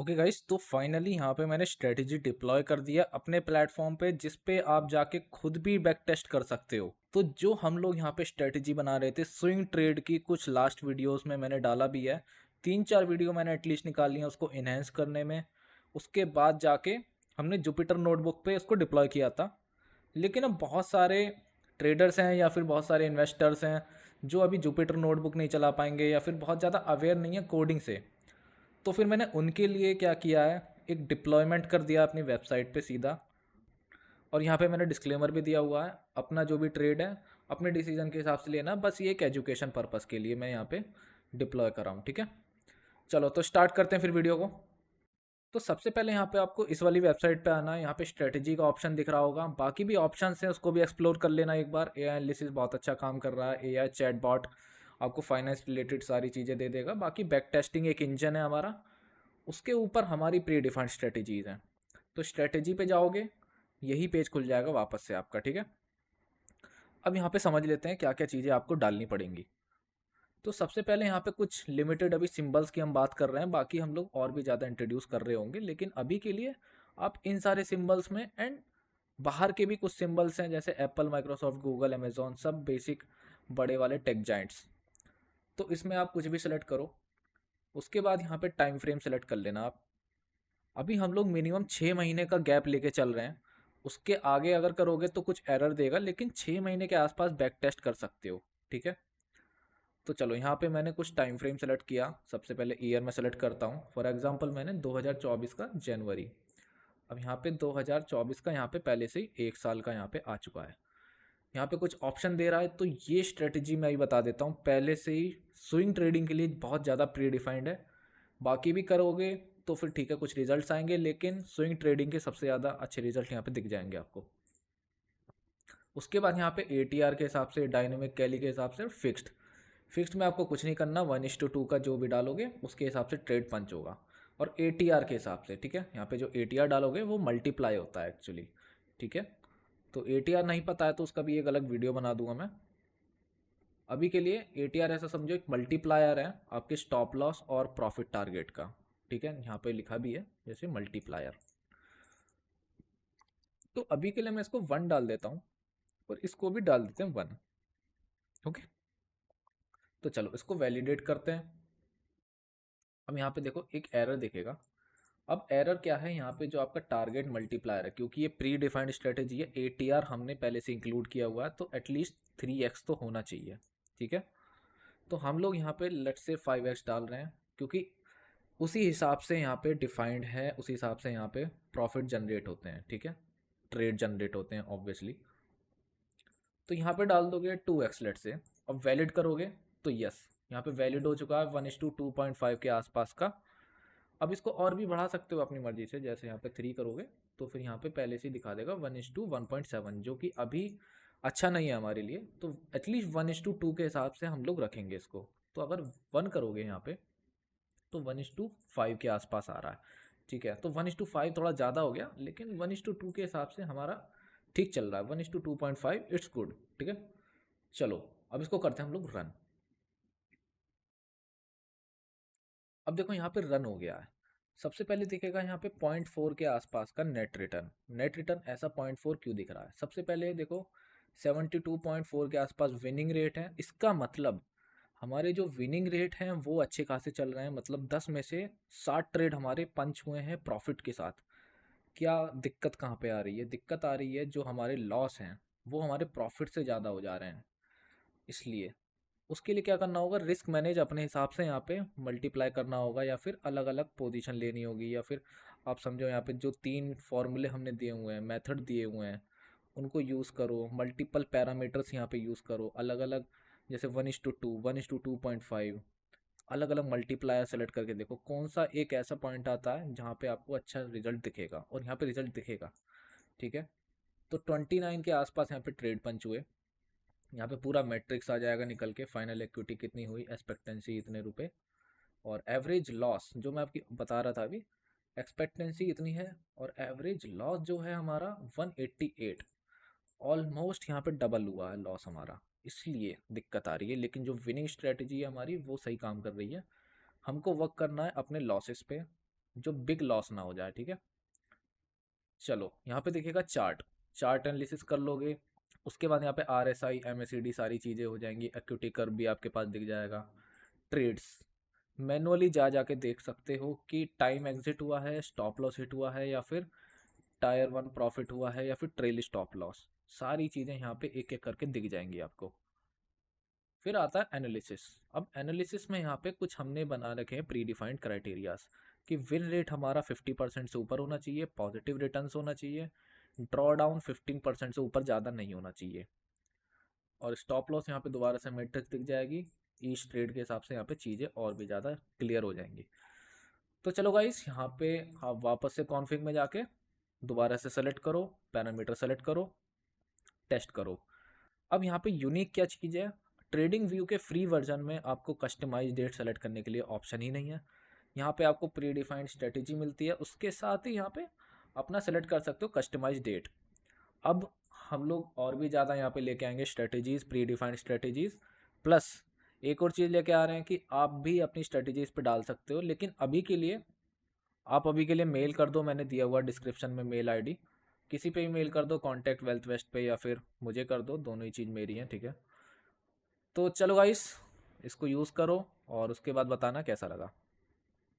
Okay guys, तो finally यहाँ पे मैंने स्ट्रेटेजी डिप्लॉय कर दिया अपने प्लेटफॉर्म पे, जिस पे आप जाके खुद भी बैक टेस्ट कर सकते हो। तो जो हम लोग यहाँ पे स्ट्रेटेजी बना रहे थे स्विंग ट्रेड की, कुछ लास्ट वीडियोस में मैंने डाला भी है। 3-4 वीडियो मैंने एटलीस्ट निकाल लिया उसको इन्हेंस करने में। उसके बाद जाके हमने जुपिटर नोटबुक पे उसको डिप्लॉय किया था। लेकिन अब बहुत सारे ट्रेडर्स हैं या फिर बहुत सारे इन्वेस्टर्स हैं जो अभी जुपिटर नोटबुक नहीं चला पाएंगे या फिर बहुत ज़्यादा अवेयर नहीं है कोडिंग से। तो फिर मैंने उनके लिए क्या किया है, एक डिप्लॉयमेंट कर दिया अपनी वेबसाइट पे सीधा। और यहाँ पे मैंने डिस्क्लेमर भी दिया हुआ है, अपना जो भी ट्रेड है अपने डिसीजन के हिसाब से लेना, बस ये एक एजुकेशन पर्पस के लिए मैं यहाँ पे डिप्लॉय कर रहा हूँ। ठीक है, चलो तो स्टार्ट करते हैं फिर वीडियो को। तो सबसे पहले यहाँ पे आपको इस वाली वेबसाइट पे आना है। यहाँ पे स्ट्रेटेजी का ऑप्शन दिख रहा होगा, बाकी भी ऑप्शंस हैं उसको भी एक्सप्लोर कर लेना एक बार। एआई एनालिसिस बहुत अच्छा काम कर रहा है, एआई चैटबॉट आपको फाइनेंस रिलेटेड सारी चीज़ें दे देगा। बाकी बैक टेस्टिंग एक इंजन है हमारा, उसके ऊपर हमारी प्री डिफाइंड स्ट्रेटेजीज हैं। तो स्ट्रेटेजी पे जाओगे, यही पेज खुल जाएगा वापस से आपका। ठीक है, अब यहाँ पे समझ लेते हैं क्या क्या चीज़ें आपको डालनी पड़ेंगी। तो सबसे पहले यहाँ पे कुछ लिमिटेड अभी सिंबल्स की हम बात कर रहे हैं, बाकी हम लोग और भी ज़्यादा इंट्रोड्यूस कर रहे होंगे, लेकिन अभी के लिए आप इन सारे सिंबल्स में एंड बाहर के भी कुछ सिंबल्स हैं जैसे एप्पल, माइक्रोसॉफ्ट, गूगल, अमेजोन, सब बेसिक बड़े वाले टेक जाइंट्स। तो इसमें आप कुछ भी सेलेक्ट करो। उसके बाद यहाँ पे टाइम फ्रेम सेलेक्ट कर लेना आप। अभी हम लोग मिनिमम 6 महीने का गैप लेके चल रहे हैं। उसके आगे अगर करोगे तो कुछ एरर देगा, लेकिन 6 महीने के आसपास बैक टेस्ट कर सकते हो। ठीक है, तो चलो यहाँ पे मैंने कुछ टाइम फ्रेम सेलेक्ट किया। सबसे पहले ईयर में सेलेक्ट करता हूँ, फॉर एग्जांपल मैंने 2024 का जनवरी। अब यहाँ पे 2024 का यहाँ पे पहले से ही 1 साल का यहाँ पे आ चुका है। यहाँ पे कुछ ऑप्शन दे रहा है, तो ये स्ट्रेटजी मैं ही बता देता हूँ पहले से ही। स्विंग ट्रेडिंग के लिए बहुत ज़्यादा प्री डिफाइंड है, बाकी भी करोगे तो फिर ठीक है कुछ रिजल्ट्स आएंगे, लेकिन स्विंग ट्रेडिंग के सबसे ज़्यादा अच्छे रिजल्ट यहाँ पे दिख जाएंगे आपको। उसके बाद यहाँ पे एटीआर के हिसाब से, डायनेमिक कैली के हिसाब से, फिक्स्ड। फिक्स्ड में आपको कुछ नहीं करना, 1:2 का जो भी डालोगे उसके हिसाब से ट्रेड पंच होगा। और एटीआर के हिसाब से, ठीक है, यहाँ पे जो एटीआर डालोगे वो मल्टीप्लाई होता है एक्चुअली। ठीक है, तो एटीआर नहीं पता है तो उसका भी एक अलग वीडियो बना दूंगा मैं। अभी के लिए एटीआर ऐसा समझो एक मल्टीप्लायर है आपके स्टॉप लॉस और प्रॉफिट टारगेट का। ठीक है, यहाँ पे लिखा भी है जैसे मल्टीप्लायर। तो अभी के लिए मैं इसको 1 डाल देता हूँ और इसको भी डाल देते हैं 1। ओके, तो चलो इसको वैलिडेट करते हैं। अब यहाँ पे देखो एक एरर दिखेगा। अब एरर क्या है, यहाँ पे जो आपका टारगेट मल्टीप्लायर है, क्योंकि ये प्री डिफाइंड स्ट्रेटेजी है, एटीआर हमने पहले से इंक्लूड किया हुआ है, तो एटलीस्ट 3x तो होना चाहिए। ठीक है, तो हम लोग यहाँ पे लेट से 5x डाल रहे हैं, क्योंकि उसी हिसाब से यहाँ पे डिफाइंड है, उसी हिसाब से यहाँ पे प्रॉफिट जनरेट होते हैं। ठीक है, ट्रेड जनरेट होते हैं ऑब्वियसली। तो यहाँ पे डाल दोगे 2x लेट से। अब वैलिड करोगे तो यस, यहाँ पे वैलिड हो चुका है 1:2.5 के आसपास का। अब इसको और भी बढ़ा सकते हो अपनी मर्जी से, जैसे यहाँ पे 3 करोगे तो फिर यहाँ पे पहले से ही दिखा देगा 1:1.7, जो कि अभी अच्छा नहीं है हमारे लिए। तो एटलीस्ट 1:2 के हिसाब से हम लोग रखेंगे इसको। तो अगर 1 करोगे यहाँ पे तो 1:5 के आसपास आ रहा है। ठीक है, तो 1:5 थोड़ा ज़्यादा हो गया, लेकिन 1:2 के हिसाब से हमारा ठीक चल रहा है। 1:2.5 इट्स गुड। ठीक है, चलो अब इसको करते हैं हम लोग रन। अब देखो यहाँ पे रन हो गया है। सबसे पहले दिखेगा यहाँ पे 0.4 के आसपास का नेट रिटर्न। नेट रिटर्न ऐसा 0.4 क्यों दिख रहा है? सबसे पहले देखो 72.4 के आसपास विनिंग रेट है, इसका मतलब हमारे जो विनिंग रेट हैं वो अच्छे खासे चल रहे हैं। मतलब 10 में से 60 ट्रेड हमारे पंच हुए हैं प्रॉफिट के साथ। क्या दिक्कत कहाँ पे आ रही है? दिक्कत आ रही है जो हमारे लॉस हैं वो हमारे प्रॉफिट से ज़्यादा हो जा रहे हैं। इसलिए उसके लिए क्या करना होगा, रिस्क मैनेज अपने हिसाब से यहाँ पे मल्टीप्लाई करना होगा, या फिर अलग अलग पोजीशन लेनी होगी, या फिर आप समझो यहाँ पे जो 3 फॉर्मूले हमने दिए हुए हैं, मेथड दिए हुए हैं, उनको यूज़ करो। मल्टीपल पैरामीटर्स यहाँ पे यूज़ करो अलग अलग, जैसे 1:2, 1:2.5, अलग अलग मल्टीप्लायर सेलेक्ट करके देखो कौन सा एक ऐसा पॉइंट आता है जहाँ पे आपको अच्छा रिजल्ट दिखेगा, और यहाँ पे रिजल्ट दिखेगा। ठीक है, तो 29 के आसपास यहाँ पे ट्रेड पंच हुए। यहाँ पे पूरा मैट्रिक्स आ जाएगा निकल के, फाइनल इक्विटी कितनी हुई, एक्सपेक्टेंसी इतने रुपए, और एवरेज लॉस जो मैं आपकी बता रहा था अभी, एक्सपेक्टेंसी इतनी है और एवरेज लॉस जो है हमारा 188। ऑलमोस्ट यहाँ पे डबल हुआ है लॉस हमारा, इसलिए दिक्कत आ रही है। लेकिन जो विनिंग स्ट्रेटजी है हमारी वो सही काम कर रही है। हमको वर्क करना है अपने लॉसेस पे। जो बिग लॉस ना हो जाए, ठीक है। चलो यहाँ पे देखिएगा चार्ट, चार्ट एनालिसिस कर लोगे। उसके बाद यहाँ पे RSI MACD सारी चीज़ें हो जाएंगी, एक्विटी कर्व भी आपके पास दिख जाएगा। ट्रेड्स मैनुअली जा जाके देख सकते हो कि टाइम एग्जिट हुआ है, स्टॉप लॉस हिट हुआ है, या फिर टायर वन प्रॉफिट हुआ है, या फिर ट्रेल स्टॉप लॉस। सारी चीज़ें यहाँ पे एक एक करके दिख जाएंगी आपको। फिर आता है एनालिसिस। अब एनालिसिस में यहाँ पे कुछ हमने बना रखे हैं प्री डिफाइंड क्राइटेरियाज कि विन रेट हमारा 50% से ऊपर होना चाहिए, पॉजिटिव रिटर्न्स होना चाहिए, ड्रॉ डाउन 15% से ऊपर ज़्यादा नहीं होना चाहिए, और स्टॉप लॉस यहाँ पे दोबारा से मैट्रिक्स दिख जाएगी। ईच ट्रेड के हिसाब से यहाँ पे चीज़ें और भी ज़्यादा क्लियर हो जाएंगी। तो चलो गाइस, यहाँ पे आप वापस से कॉन्फ़िग में जाके दोबारा से सेलेक्ट करो, पैरामीटर सेलेक्ट करो, टेस्ट करो। अब यहाँ पे यूनिक क्या चीज़ है, ट्रेडिंग व्यू के फ्री वर्जन में आपको कस्टमाइज डेट सेलेक्ट करने के लिए ऑप्शन ही नहीं है। यहाँ पे आपको प्री डिफाइंड स्ट्रेटेजी मिलती है, उसके साथ ही यहाँ पे अपना सेलेक्ट कर सकते हो कस्टमाइज डेट। अब हम लोग और भी ज़्यादा यहाँ पे लेके आएंगे strategies, pre defined strategies, plus एक और चीज़ लेके आ रहे हैं कि आप भी अपनी स्ट्रेटेजीज पे डाल सकते हो। लेकिन अभी के लिए आप अभी के लिए मेल कर दो, मैंने दिया हुआ डिस्क्रिप्शन में मेल आईडी, किसी पे भी मेल कर दो, कॉन्टैक्ट वेल्थ वेस्ट पे, या फिर मुझे कर दो, दोनों ही चीज़ मेरी हैं, ठीक है। तो चलो गाइस, इसको यूज़ करो और उसके बाद बताना कैसा लगा।